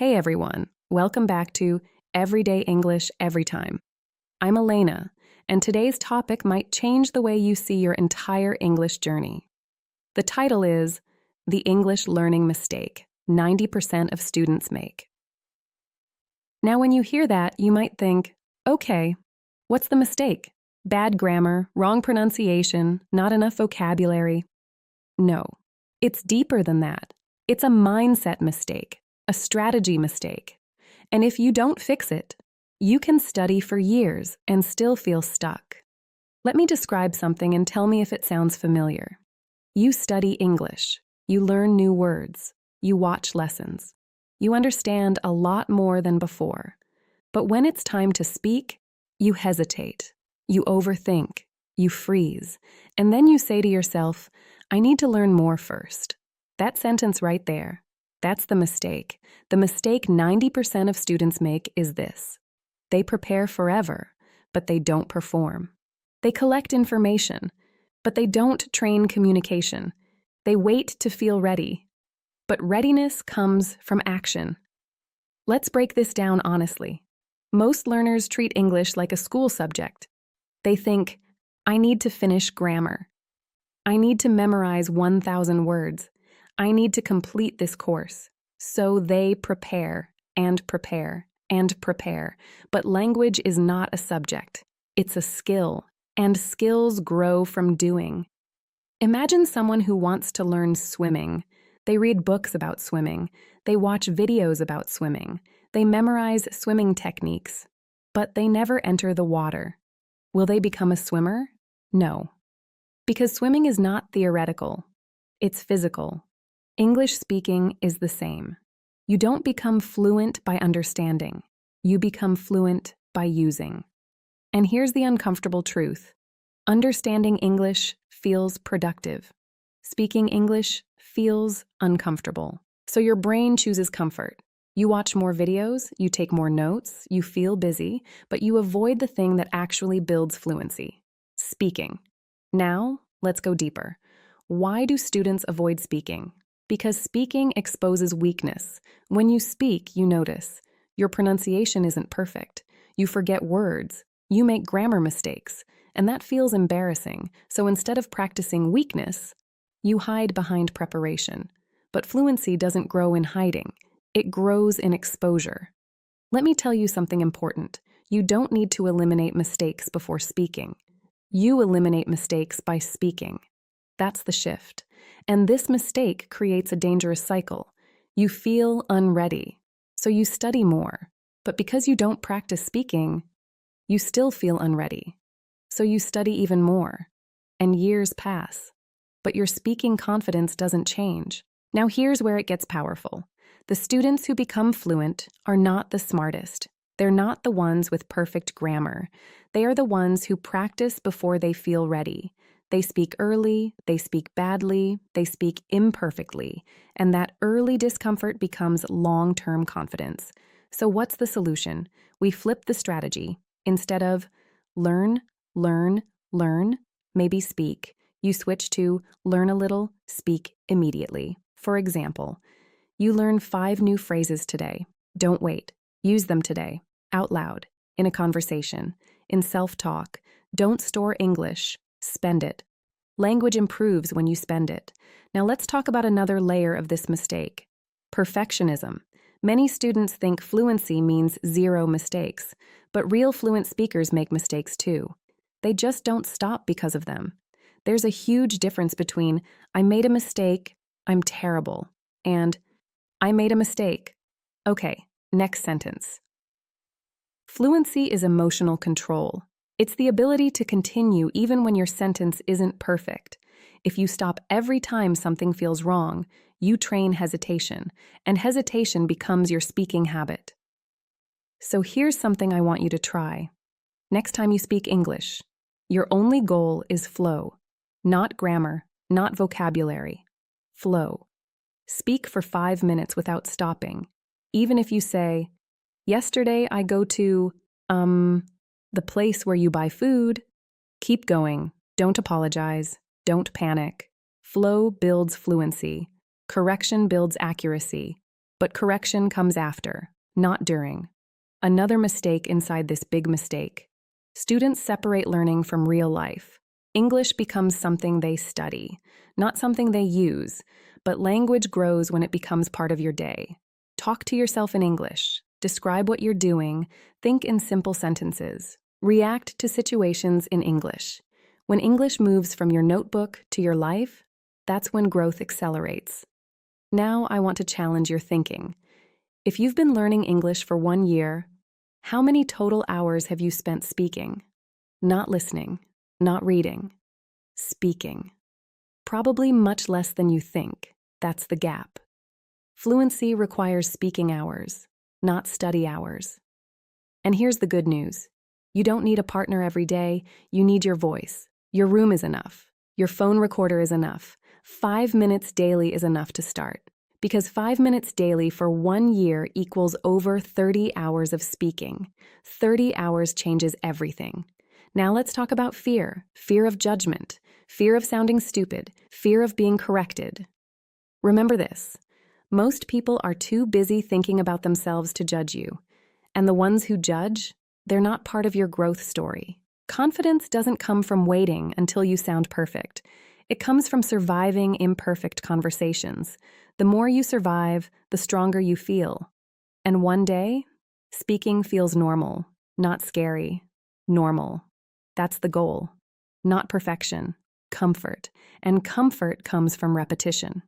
Hey everyone, welcome back to Everyday English Every Time. I'm Elena, and today's topic might change the way you see your entire English journey. The title is The English Learning Mistake 90% of Students Make. Now, when you hear that, you might think, okay, what's the mistake? Bad grammar, wrong pronunciation, not enough vocabulary. No, it's deeper than that. It's a mindset mistake. A strategy mistake. And if you don't fix it, you can study for years and still feel stuck. Let me describe something and tell me if it sounds familiar. You study English, you learn new words, you watch lessons. You understand a lot more than before. But when it's time to speak, you hesitate, you overthink, you freeze, and then you say to yourself, I need to learn more first. That sentence right there. That's the mistake. The mistake 90% of students make is this. They prepare forever, but they don't perform. They collect information, but they don't train communication. They wait to feel ready. But readiness comes from action. Let's break this down honestly. Most learners treat English like a school subject. They think, I need to finish grammar. I need to memorize 1,000 words. I need to complete this course. So they prepare and prepare and prepare. But language is not a subject. It's a skill, and skills grow from doing. Imagine someone who wants to learn swimming. They read books about swimming. They watch videos about swimming. They memorize swimming techniques. But they never enter the water. Will they become a swimmer? No. Because swimming is not theoretical. It's physical. English speaking is the same. You don't become fluent by understanding. You become fluent by using. And here's the uncomfortable truth. Understanding English feels productive. Speaking English feels uncomfortable. So your brain chooses comfort. You watch more videos, you take more notes, you feel busy, but you avoid the thing that actually builds fluency. Speaking. Now, let's go deeper. Why do students avoid speaking? Because speaking exposes weakness. When you speak, you notice. Your pronunciation isn't perfect. You forget words. You make grammar mistakes. And that feels embarrassing. So instead of practicing weakness, you hide behind preparation. But fluency doesn't grow in hiding. It grows in exposure. Let me tell you something important. You don't need to eliminate mistakes before speaking. You eliminate mistakes by speaking. That's the shift. And this mistake creates a dangerous cycle. You feel unready, so you study more. But because you don't practice speaking, you still feel unready. So you study even more. And years pass. But your speaking confidence doesn't change. Now here's where it gets powerful. The students who become fluent are not the smartest. They're not the ones with perfect grammar. They are the ones who practice before they feel ready. They speak early, they speak badly, they speak imperfectly, and that early discomfort becomes long-term confidence. So what's the solution? We flip the strategy. Instead of learn, learn, learn, maybe speak, you switch to learn a little, speak immediately. For example, you learn 5 new phrases today. Don't wait. Use them today, out loud, in a conversation, in self-talk. Don't store English. Spend it. Language improves when you spend it. Now let's talk about another layer of this mistake. Perfectionism. Many students think fluency means 0 mistakes, but real fluent speakers make mistakes too. They just don't stop because of them. There's a huge difference between I made a mistake, I'm terrible, and I made a mistake. Okay, next sentence. Fluency is emotional control. It's the ability to continue even when your sentence isn't perfect. If you stop every time something feels wrong, you train hesitation, and hesitation becomes your speaking habit. So here's something I want you to try. Next time you speak English, your only goal is flow, not grammar, not vocabulary. Flow. Speak for 5 minutes without stopping. Even if you say, yesterday I go to, the place where you buy food. Keep going. Don't apologize. Don't panic. Flow builds fluency. Correction builds accuracy. but correction comes after, not during. Another mistake inside this big mistake. Students separate learning from real life. English becomes something they study, not something they use, but language grows when it becomes part of your day. Talk to yourself in English. Describe what you're doing. Think in simple sentences. React to situations in English. When English moves from your notebook to your life, that's when growth accelerates. Now I want to challenge your thinking. If you've been learning English for 1 year, how many total hours have you spent speaking? Not listening, not reading, speaking. Probably much less than you think. That's the gap. Fluency requires speaking hours, not study hours. And here's the good news. You don't need a partner every day. You need your voice. Your room is enough. Your phone recorder is enough. 5 minutes daily is enough to start. Because 5 minutes daily for 1 year equals over 30 hours of speaking. 30 hours changes everything. Now let's talk about fear. Fear of judgment. Fear of sounding stupid. Fear of being corrected. Remember this. Most people are too busy thinking about themselves to judge you. And the ones who judge, they're not part of your growth story. Confidence doesn't come from waiting until you sound perfect. It comes from surviving imperfect conversations. The more you survive, the stronger you feel. And one day, speaking feels normal, not scary. Normal. That's the goal. Not perfection, comfort. And comfort comes from repetition.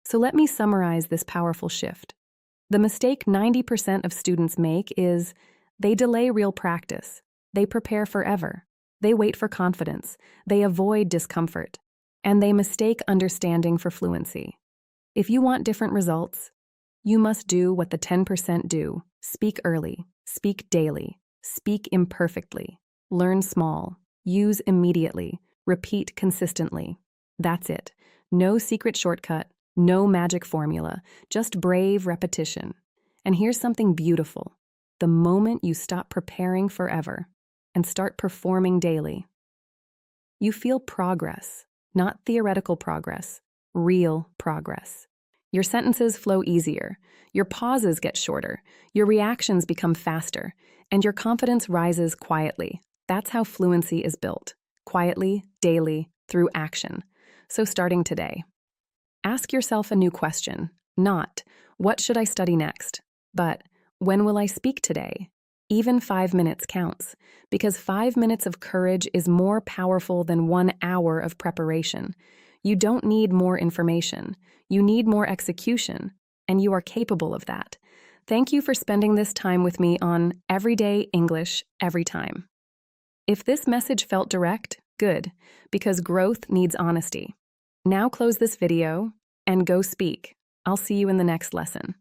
So let me summarize this powerful shift. The mistake 90% of students make is they delay real practice. They prepare forever. They wait for confidence. They avoid discomfort. And they mistake understanding for fluency. If you want different results, you must do what the 10% do. Speak early. Speak daily. Speak imperfectly. Learn small. Use immediately. Repeat consistently. That's it. No secret shortcut. No magic formula, just brave repetition. And here's something beautiful. The moment you stop preparing forever and start performing daily, you feel progress, not theoretical progress, real progress. Your sentences flow easier, your pauses get shorter, your reactions become faster, and your confidence rises quietly. That's how fluency is built, quietly, daily, through action. So starting today, ask yourself a new question, not, what should I study next? But, when will I speak today? Even 5 minutes counts, because 5 minutes of courage is more powerful than 1 hour of preparation. You don't need more information. You need more execution, and you are capable of that. Thank you for spending this time with me on Everyday English Every Time. If this message felt direct, good, because growth needs honesty. Now close this video and go speak. I'll see you in the next lesson.